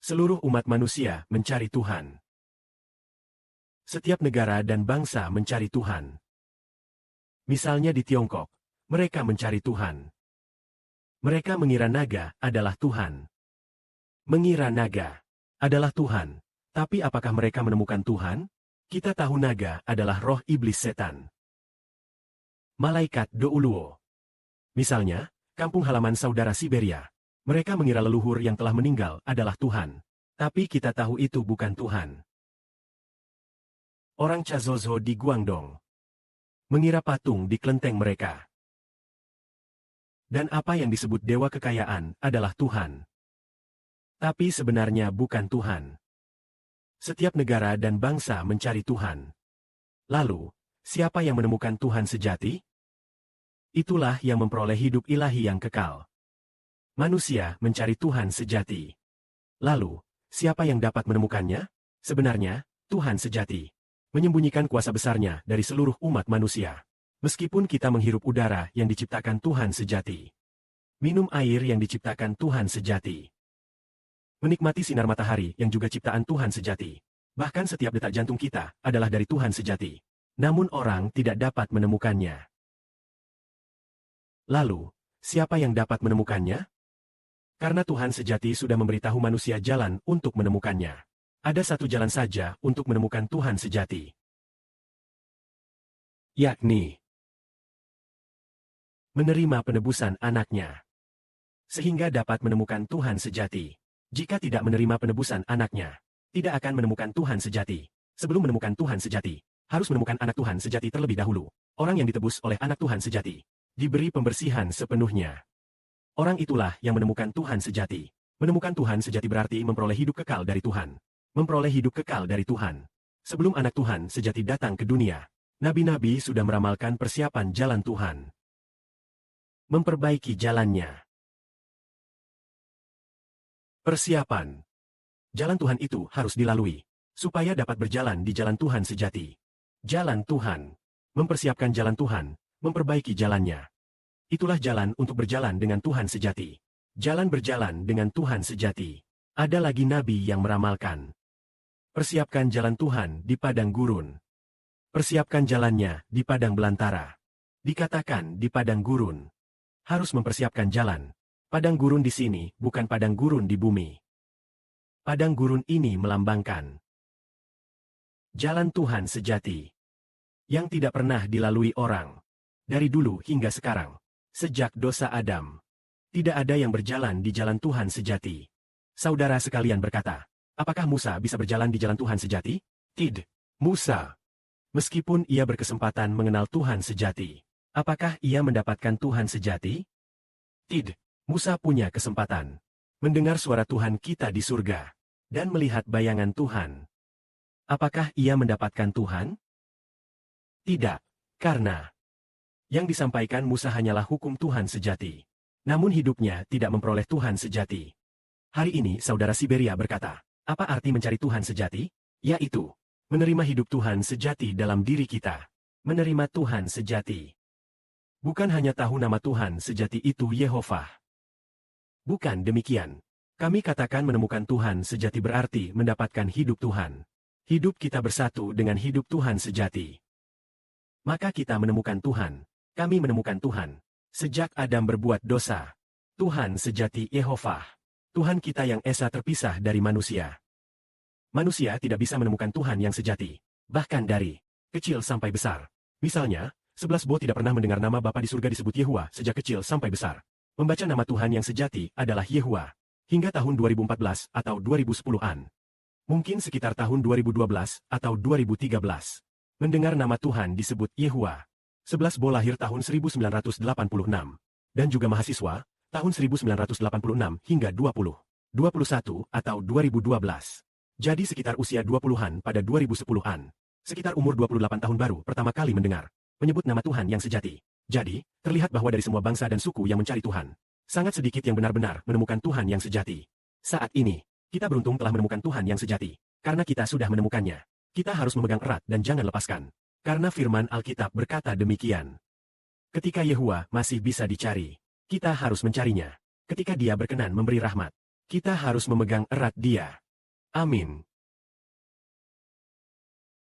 Seluruh umat manusia mencari Tuhan. Setiap negara dan bangsa mencari Tuhan. Misalnya di Tiongkok, mereka mencari Tuhan. Mereka mengira naga adalah Tuhan. Mengira naga adalah Tuhan. Tapi apakah mereka menemukan Tuhan? Kita tahu naga adalah roh iblis setan. Malaikat Douluo. Misalnya, kampung halaman saudara Siberia. Mereka mengira leluhur yang telah meninggal adalah Tuhan. Tapi kita tahu itu bukan Tuhan. Orang Chazozo di Guangdong mengira patung di kelenteng mereka. Dan apa yang disebut dewa kekayaan adalah Tuhan. Tapi sebenarnya bukan Tuhan. Setiap negara dan bangsa mencari Tuhan. Lalu, siapa yang menemukan Tuhan sejati? Itulah yang memperoleh hidup ilahi yang kekal. Manusia mencari Tuhan sejati. Lalu, siapa yang dapat menemukannya? Sebenarnya, Tuhan sejati menyembunyikan kuasa besarnya dari seluruh umat manusia. Meskipun kita menghirup udara yang diciptakan Tuhan sejati. Minum air yang diciptakan Tuhan sejati. Menikmati sinar matahari yang juga ciptaan Tuhan sejati. Bahkan setiap detak jantung kita adalah dari Tuhan sejati. Namun orang tidak dapat menemukannya. Lalu, siapa yang dapat menemukannya? Karena Tuhan sejati sudah memberitahu manusia jalan untuk menemukannya. Ada satu jalan saja untuk menemukan Tuhan sejati. Yakni menerima penebusan anaknya. Sehingga dapat menemukan Tuhan sejati. Jika tidak menerima penebusan anaknya, tidak akan menemukan Tuhan sejati. Sebelum menemukan Tuhan sejati, harus menemukan anak Tuhan sejati terlebih dahulu. Orang yang ditebus oleh anak Tuhan sejati, diberi pembersihan sepenuhnya. Orang itulah yang menemukan Tuhan sejati. Menemukan Tuhan sejati berarti memperoleh hidup kekal dari Tuhan. Memperoleh hidup kekal dari Tuhan. Sebelum anak Tuhan sejati datang ke dunia, nabi-nabi sudah meramalkan persiapan jalan Tuhan. Memperbaiki jalannya. Persiapan. Jalan Tuhan itu harus dilalui, supaya dapat berjalan di jalan Tuhan sejati. Jalan Tuhan. Mempersiapkan jalan Tuhan, memperbaiki jalannya. Itulah jalan untuk berjalan dengan Tuhan sejati. Jalan berjalan dengan Tuhan sejati. Ada lagi nabi yang meramalkan. Persiapkan jalan Tuhan di padang gurun. Persiapkan jalannya di padang belantara. Dikatakan di padang gurun. Harus mempersiapkan jalan. Padang gurun di sini bukan padang gurun di bumi. Padang gurun ini melambangkan jalan Tuhan sejati. Yang tidak pernah dilalui orang. Dari dulu hingga sekarang. Sejak dosa Adam. Tidak ada yang berjalan di jalan Tuhan sejati. Saudara sekalian berkata, apakah Musa bisa berjalan di jalan Tuhan sejati? Tidak. Musa. Meskipun ia berkesempatan mengenal Tuhan sejati. Apakah ia mendapatkan Tuhan sejati? Tidak. Musa punya kesempatan. Mendengar suara Tuhan kita di surga. Dan melihat bayangan Tuhan. Apakah ia mendapatkan Tuhan? Tidak. Karena yang disampaikan Musa hanyalah hukum Tuhan sejati. Namun hidupnya tidak memperoleh Tuhan sejati. Hari ini saudara Siberia berkata, apa arti mencari Tuhan sejati? Yaitu, menerima hidup Tuhan sejati dalam diri kita. Menerima Tuhan sejati. Bukan hanya tahu nama Tuhan sejati itu Yehovah. Bukan demikian. Kami katakan menemukan Tuhan sejati berarti mendapatkan hidup Tuhan. Hidup kita bersatu dengan hidup Tuhan sejati. Maka kita menemukan Tuhan. Kami menemukan Tuhan. Sejak Adam berbuat dosa. Tuhan sejati Yehovah. Tuhan kita yang esa terpisah dari manusia. Manusia tidak bisa menemukan Tuhan yang sejati. Bahkan dari kecil sampai besar. Misalnya, 11 Bo tidak pernah mendengar nama Bapa di surga disebut Yehuwa sejak kecil sampai besar. Membaca nama Tuhan yang sejati adalah Yehuwa. Hingga tahun 2014 atau 2010-an. Mungkin sekitar tahun 2012 atau 2013. Mendengar nama Tuhan disebut Yehuwa. 11 Bo lahir tahun 1986. Dan juga mahasiswa, tahun 1986 hingga 20, 21 atau 2012. Jadi sekitar usia 20-an pada 2010-an. Sekitar umur 28 tahun baru pertama kali mendengar. Menyebut nama Tuhan yang sejati. Jadi, terlihat bahwa dari semua bangsa dan suku yang mencari Tuhan, sangat sedikit yang benar-benar menemukan Tuhan yang sejati. Saat ini, kita beruntung telah menemukan Tuhan yang sejati. Karena kita sudah menemukannya. Kita harus memegang erat dan jangan lepaskan. Karena firman Alkitab berkata demikian. Ketika Yehuwa masih bisa dicari, kita harus mencarinya. Ketika dia berkenan memberi rahmat, Kita harus memegang erat Dia. Amin.